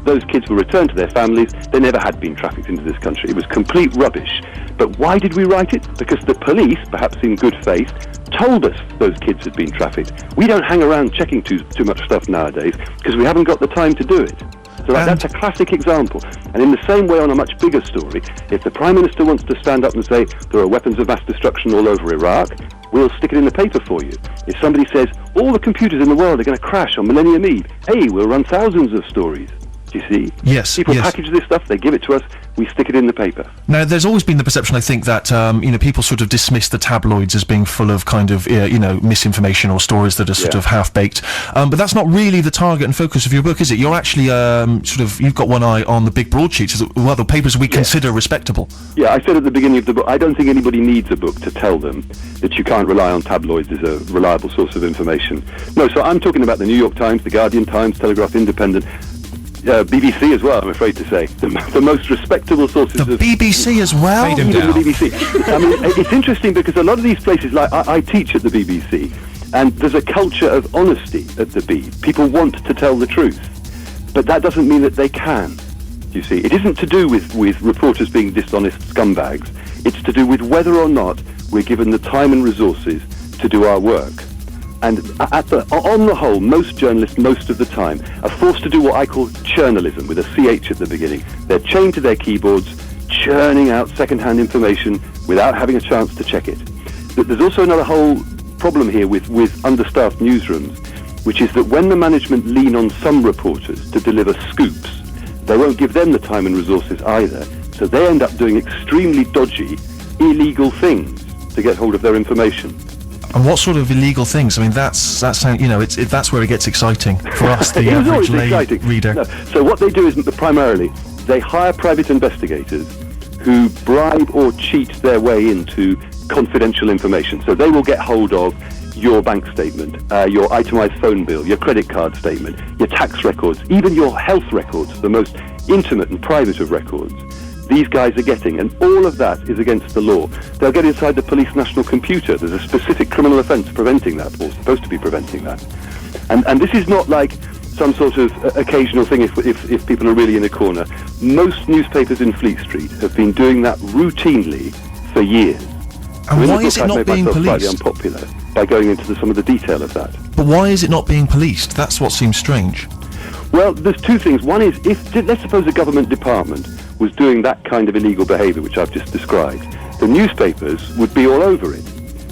those kids were returned to their families. They never had been trafficked into this country. It was complete rubbish. But why did we write it? Because the police, perhaps in good faith, told us those kids had been trafficked. We don't hang around checking too much stuff nowadays because we haven't got the time to do it. So that's a classic example. And in the same way, on a much bigger story, if the Prime Minister wants to stand up and say there are weapons of mass destruction all over Iraq, we'll stick it in the paper for you. If somebody says all the computers in the world are going to crash on Millennium Eve, hey, we'll run thousands of stories. Do you see? Yes. People package this stuff, they give it to us, we stick it in the paper. Now, there's always been the perception, I think, that people sort of dismiss the tabloids as being full of kind of misinformation or stories that are sort of half-baked. But that's not really the target and focus of your book, is it? You're actually you've got one eye on the big broadsheets, well, the papers we consider respectable. Yeah, I said at the beginning of the book, I don't think anybody needs a book to tell them that you can't rely on tabloids as a reliable source of information. No, so I'm talking about the New York Times, the Guardian, Times, Telegraph, Independent, BBC as well, I'm afraid to say. The most respectable sources of... The BBC as well? Even the BBC. I mean, it's interesting because a lot of these places, like I teach at the BBC, and there's a culture of honesty at the B. People want to tell the truth. But that doesn't mean that they can, you see. It isn't to do with reporters being dishonest scumbags. It's to do with whether or not we're given the time and resources to do our work. And on the whole, most journalists, most of the time, are forced to do what I call churnalism, with a CH at the beginning. They're chained to their keyboards, churning out second-hand information without having a chance to check it. But there's also another whole problem here with understaffed newsrooms, which is that when the management lean on some reporters to deliver scoops, they won't give them the time and resources either. So they end up doing extremely dodgy, illegal things to get hold of their information. And what sort of illegal things? I mean, that's where it gets exciting for us, the average lay reader. No. So what they do is primarily they hire private investigators who bribe or cheat their way into confidential information. So they will get hold of your bank statement, your itemized phone bill, your credit card statement, your tax records, even your health records, the most intimate and private of records. These guys are getting, and all of that is against the law. They'll get inside the police national computer. There's a specific criminal offence preventing that, or supposed to be preventing that. And this is not like some sort of occasional thing if people are really in a corner. Most newspapers in Fleet Street have been doing that routinely for years. And why is it not being policed? Slightly unpopular by going into some of the detail of that. But why is it not being policed? That's what seems strange. Well, there's two things. One is, let's suppose a government department was doing that kind of illegal behaviour which I've just described, the newspapers would be all over it.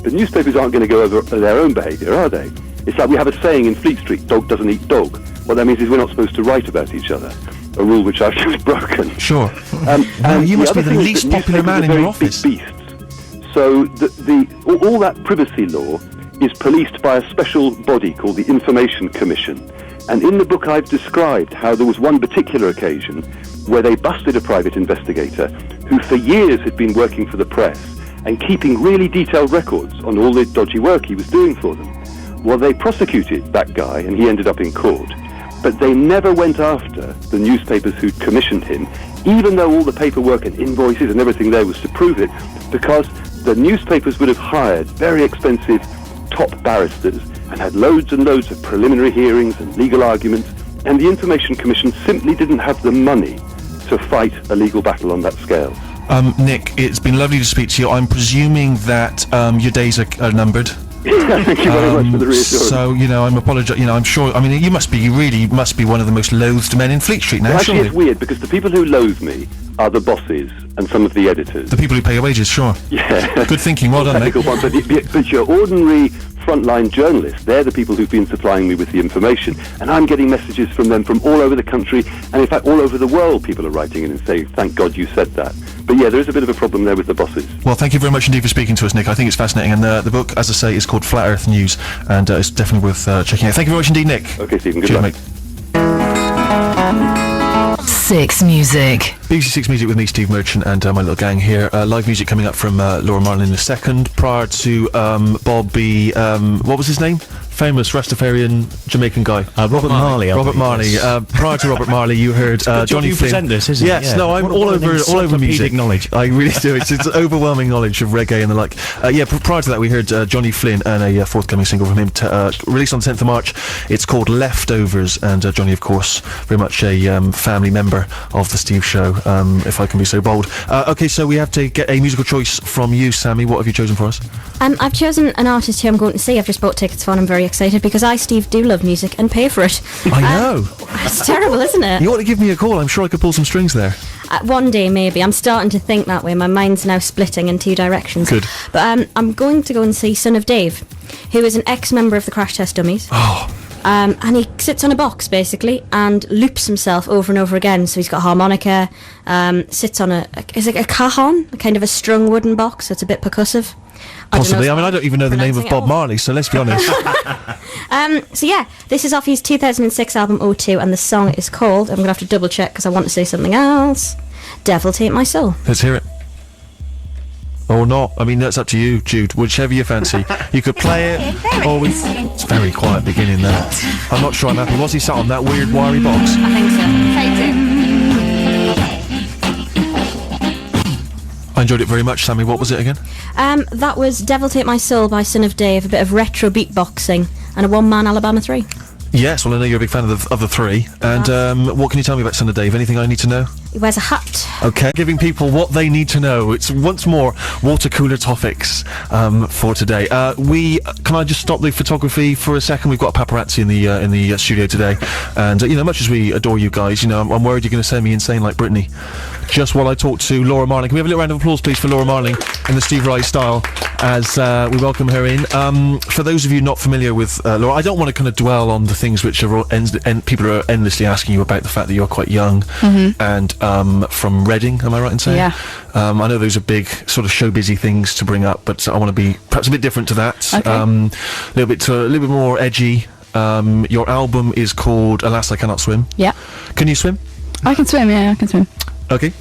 The newspapers aren't going to go over their own behaviour, are they? It's like we have a saying in Fleet Street, dog doesn't eat dog. What that means is we're not supposed to write about each other, a rule which I've just broken. Sure. And you must be the least popular man in your office. Beasts. So all that privacy law is policed by a special body called the Information Commission. And in the book I've described how there was one particular occasion where they busted a private investigator who for years had been working for the press and keeping really detailed records on all the dodgy work he was doing for them. Well, they prosecuted that guy and he ended up in court. But they never went after the newspapers who'd commissioned him, even though all the paperwork and invoices and everything there was to prove it, because the newspapers would have hired very expensive top barristers and had loads and loads of preliminary hearings and legal arguments, and the Information Commission simply didn't have the money to fight a legal battle on that scale. Nick, it's been lovely to speak to you. I'm presuming that your days are numbered. Thank you very much for the reassurance. So, I'm I'm sure, you must be one of the most loathed men in Fleet Street now, well, actually, it's weird, because the people who loathe me are the bosses and some of the editors. The people who pay your wages, sure. Yeah. Good thinking, well done, Nick. But your ordinary frontline journalists, they're the people who've been supplying me with the information, and I'm getting messages from them from all over the country, and in fact all over the world people are writing in and saying, thank God you said that. But yeah, there is a bit of a problem there with the bosses. Well, thank you very much indeed for speaking to us, Nick. I think it's fascinating, and the book, as I say, is called Flat Earth News, and it's definitely worth checking out. Thank you very much indeed, Nick. Okay, Stephen, good Cheers, luck. Mate. Six Music. BBC Six Music with me, Steve Merchant, and my little gang here. Live music coming up from Laura Marlin in a second. Prior to Bobby, what was his name? famous Rastafarian Jamaican guy? Robert Marley. Robert Marley. Prior to Robert Marley, you heard Johnny you Flynn. present this, isn't it? Yes, Yeah. no, I'm all over music. Knowledge. I really do. It's overwhelming knowledge of reggae and the like. Prior to that, we heard Johnny Flynn and a forthcoming single from him, released on the 10th of March. It's called Leftovers, and Johnny, of course, very much a family member of the Steve Show, if I can be so bold. Okay, so we have to get a musical choice from you, Sammy. What have you chosen for us? I've chosen an artist who I'm going to see. I've just bought tickets for, and I'm very excited because I, Steve, do love music and pay for it. I know. It's terrible, isn't it? You ought to give me a call. I'm sure I could pull some strings there. One day, maybe. I'm starting to think that way. My mind's now splitting in two directions. Good. But I'm going to go and see Son of Dave, who is an ex-member of the Crash Test Dummies. Oh. And he sits on a box, basically, and loops himself over and over again. So he's got a harmonica, sits on is it a cajon? A kind of a strung wooden box, so it's a bit percussive. Possibly. I don't even know the name of Bob Marley, so let's be honest. So yeah, this is off his 2006 album O2, and the song is called, I'm going to have to double check because I want to say something else, Devil Take My Soul. Let's hear it. Or not. I mean, that's up to you, Jude. Whichever you fancy. You could play it, or it's very quiet beginning there. I'm not sure I'm happy. Was he sat on that weird wiry box? I think so. Fade it. I enjoyed it very much, Sammy. What was it again? That was Devil Take My Soul by Son of Dave, a bit of retro beatboxing, and a one-man Alabama 3. Yes, well, I know you're a big fan of the three. And what can you tell me about Son of Dave? Anything I need to know? He wears a hat. Okay, giving people what they need to know. It's once more water cooler topics for today. Can I just stop the photography for a second? We've got a paparazzi in the studio today, and much as we adore you guys, I'm worried you're going to send me insane like Britney. Just while I talk to Laura Marling, can we have a little round of applause, please, for Laura Marling in the Steve Rise style as we welcome her in. For those of you not familiar with Laura, I don't want to kind of dwell on the things which are people are endlessly asking you about the fact that you're quite young and from Reading, am I right in saying? Yeah. I know those are big sort of show-busy things to bring up, but I want to be perhaps a bit different to that. Okay. A little bit more edgy. Your album is called Alas I Cannot Swim. Yeah. Can you swim? I can swim, yeah, I can swim. Okay.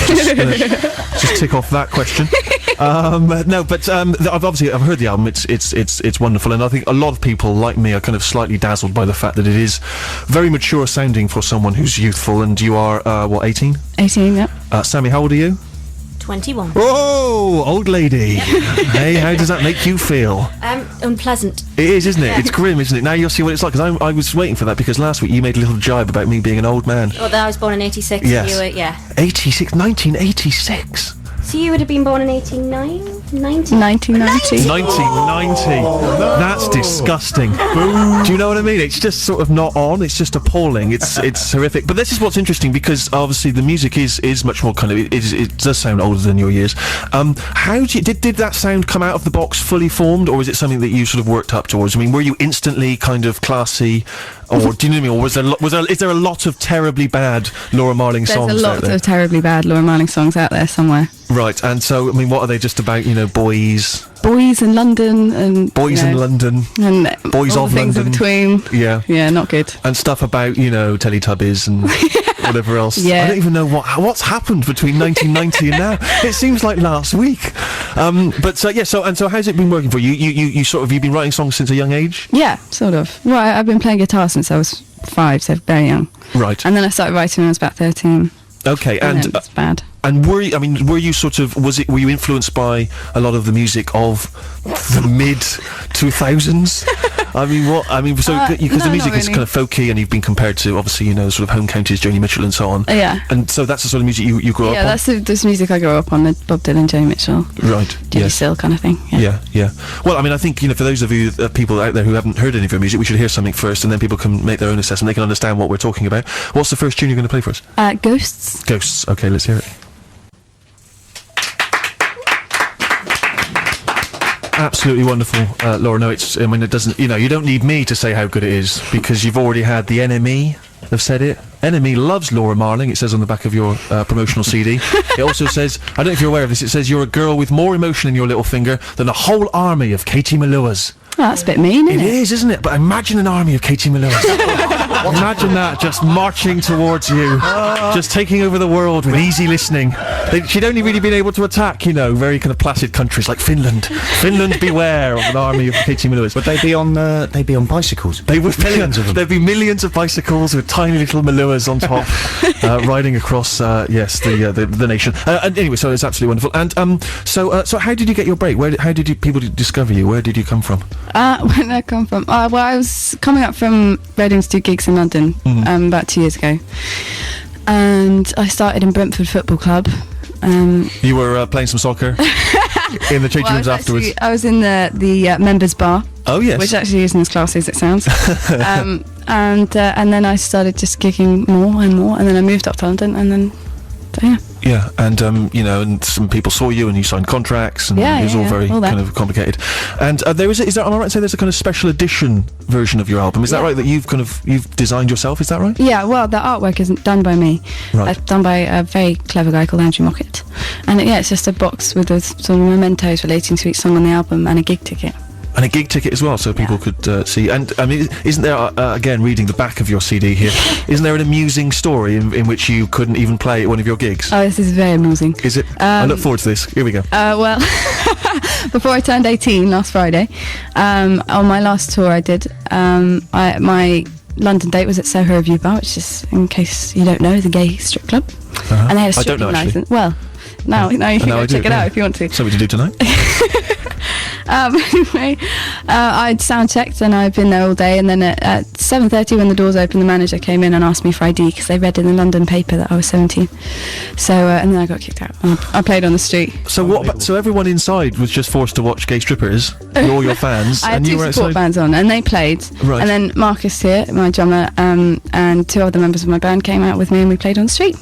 Just tick off that question. No, but I've heard the album. It's wonderful, and I think a lot of people like me are kind of slightly dazzled by the fact that it is very mature sounding for someone who's youthful. And you are 18? 18, yeah. Sammy, how old are you? 21. Whoa, old lady. Hey, how does that make you feel? Unpleasant. It is, isn't it? It's grim, isn't it? Now you'll see what it's like, because I was waiting for that, because last week you made a little jibe about me being an old man. Well, I was born in 86. Yes. You were, yeah. 1986. So you would have been born in 89? 90? 1990. 1990. That's disgusting. Do you know what I mean? It's just sort of not on. It's just appalling. It's horrific. But this is what's interesting, because obviously the music is much more kind of it does sound older than your years. How did that sound come out of the box fully formed, or was it something that you sort of worked up towards? I mean, were you instantly kind of classy, or do you know what I mean? Or is there a lot of terribly bad Laura Marling songs There's a out lot there? of terribly bad Laura Marling songs out there somewhere. Right, and so I mean, what are they just about? Boys. Boys in London and Boys in London. and Boys all of the things London. in between. Yeah. Yeah, not good. And stuff about, Teletubbies and whatever else. Yeah. I don't even know what's happened between 1990 and now. It seems like last week. So how's it been working for you? You've been writing songs since a young age? Yeah, sort of. Well, I've been playing guitar since I was 5, so very young. Right. And then I started writing when I was about 13. Okay, And it's bad. And were you influenced by a lot of the music of the mid 2000s? Because the music is really. kind of folky, and you've been compared to obviously sort of Home Counties, Joni Mitchell, and so on. Yeah. And so that's the sort of music you grew up on. Yeah, that's this music I grew up on, the Bob Dylan, Joni Mitchell, Right. Judy Yes. Sill kind of thing. Yeah. Yeah. Well, I mean, I think for those of you people out there who haven't heard any of your music, we should hear something first, and then people can make their own assessment. They can understand what we're talking about. What's the first tune you're going to play for us? Ghosts. Ghosts. Okay, let's hear it. Absolutely wonderful, Laura. No, it doesn't. You don't need me to say how good it is, because you've already had the NME have said it. NME loves Laura Marling. It says on the back of your promotional CD. It also says, I don't know if you're aware of this. It says you're a girl with more emotion in your little finger than a whole army of Katie Maluas. Oh, that's a bit mean, isn't It it? is, isn't it? But imagine an army of Katie Maluas. Imagine that, just marching towards you, just taking over the world with easy listening. She'd only really been able to attack, very kind of placid countries like Finland. Finland, beware of an army of Katie Maluas. Would they be on? They'd be on bicycles. They would millions of them. There'd be millions of bicycles with tiny little Maluas on top, riding across, the nation. And anyway, so it's absolutely wonderful. And so how did you get your break? How did people discover you? Where did you come from? Where did I come from? Well, I was coming up from Reading to do gigs in London about 2 years ago, and I started in Brentford Football Club. You were playing some soccer in the changing rooms afterwards. I was in the members' bar. Oh yes, which actually isn't as classy as it sounds. And then I started just gigging more and more, and then I moved up to London, and then yeah. Yeah, and and some people saw you, and you signed contracts, and it was all very kind of complicated. And am I right to say there's a kind of special edition version of your album? Is that right? That you've designed yourself? Is that right? Yeah. Well, the artwork isn't done by me. Right. It's done by a very clever guy called Andrew Mockett. And it's just a box with some mementos relating to each song on the album and a gig ticket. And a gig ticket as well, so people could see. And I mean, isn't there, again, reading the back of your CD here, isn't there an amusing story in which you couldn't even play at one of your gigs? Oh, this is very amusing. Is it? I look forward to this. Here we go. Well, before I turned 18 last Friday, on my last tour I did, my London date was at Soho Review Bar, which is, in case you don't know, the gay strip club. And they had a stripping licence. Well, now you can go check it out if you want to. Something to do tonight? Anyway, I'd sound checked and I'd been there all day, and then at 7:30 when the doors opened, the manager came in and asked me for ID because they read in the London paper that I was 17. So and then I got kicked out. I played on the street. So so everyone inside was just forced to watch gay strippers, all your fans, I had and you two were support outside? bands on, and they played. Right. And then Marcus here, my drummer, and two other members of my band came out with me, and we played on the street.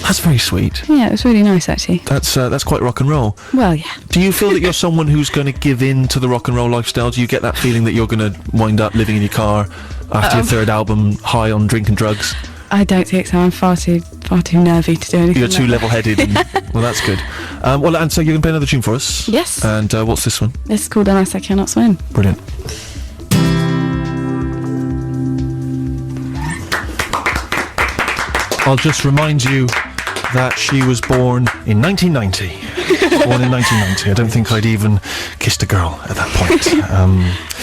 That's very sweet. Yeah, it was really nice actually. That's quite rock and roll. Well, yeah. Do you feel that you're someone who's going to give in to the rock and roll lifestyle? Do you get that feeling that you're going to wind up living in your car after your third album, high on drink and drugs? I don't think so. I'm far too nervy to do anything. You're too level-headed. Well, that's good. And so you're going to play another tune for us? Yes. And what's this one? This is called Unless I Cannot Swim. Brilliant. I'll just remind you that she was born in 1990. Born in 1990. I don't think I'd even kissed a girl at that point.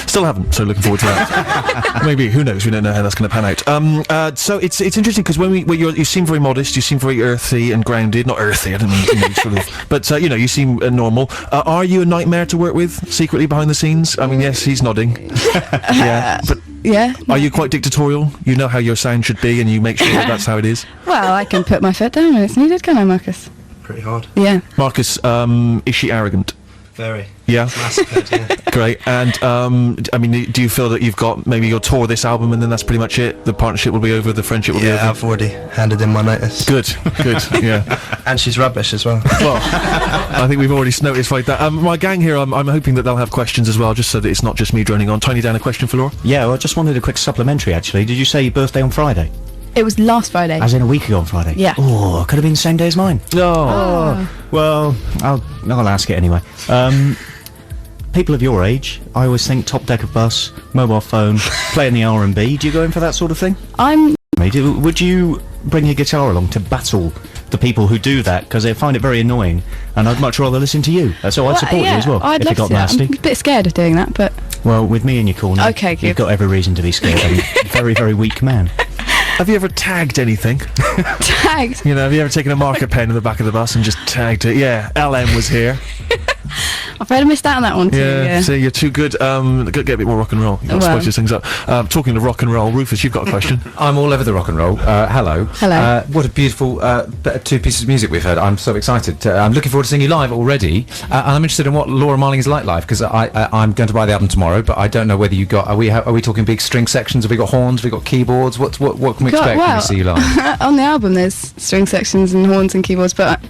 Still haven't, so looking forward to that. Maybe, who knows? We don't know how that's going to pan out. So it's interesting because when you seem very modest, you seem very earthy and grounded. Not earthy, I don't mean sort of, but you seem normal. Are you a nightmare to work with secretly behind the scenes? I mean, yes, he's nodding. Yeah, but. Yeah. Are you quite dictatorial? You know how your sound should be, and you make sure that's how it is. Well, I can put my foot down when it's needed, can I, Marcus? Pretty hard. Yeah. Marcus, is she arrogant? Very. Yeah. Massive head, yeah. Great. And I mean, do you feel that you've got maybe your tour this album, and then that's pretty much it? The partnership will be over. The friendship will be over. Yeah, I've already handed in my notice. Good. Yeah. And she's rubbish as well. Well, I think we've already notified that. My gang here, I'm hoping that they'll have questions as well, just so that it's not just me droning on. Tiny Dan, a question for Laura? Yeah, well, I just wanted a quick supplementary, actually. Did you say your birthday on Friday? It was last Friday. As in a week ago on Friday? Yeah. Oh, it could have been the same day as mine. Oh. Well, I'll ask it anyway. People of your age, I always think top deck of bus, mobile phone, playing the R&B. Do you go in for that sort of thing? Would you bring your guitar along to battle the people who do that? Because they find it very annoying, and I'd much rather listen to you. So I'd support you as well, I'd if love it got to. nasty. I'm a bit scared of doing that, but... Well, with me in your corner, Okay, good. you've got every reason to be scared. I'm a very, very weak man. Have you ever tagged anything? Tagged? Have you ever taken a marker pen in the back of the bus and just tagged it? Yeah, LM was here. I've already missed out on that one too. Yeah. So you're too good. Get a bit more rock and roll. You've got to spice these things up. Talking of rock and roll, Rufus, you've got a question. I'm all over the rock and roll. Hello. Hello. What a beautiful two pieces of music we've heard. I'm so excited. I'm looking forward to seeing you live already. And I'm interested in what Laura Marling is like live, because I'm going to buy the album tomorrow, but I don't know whether you got. Are we talking big string sections? Have we got horns? Have we got keyboards? What can we expect when we see you live? On the album, there's string sections and horns and keyboards, but live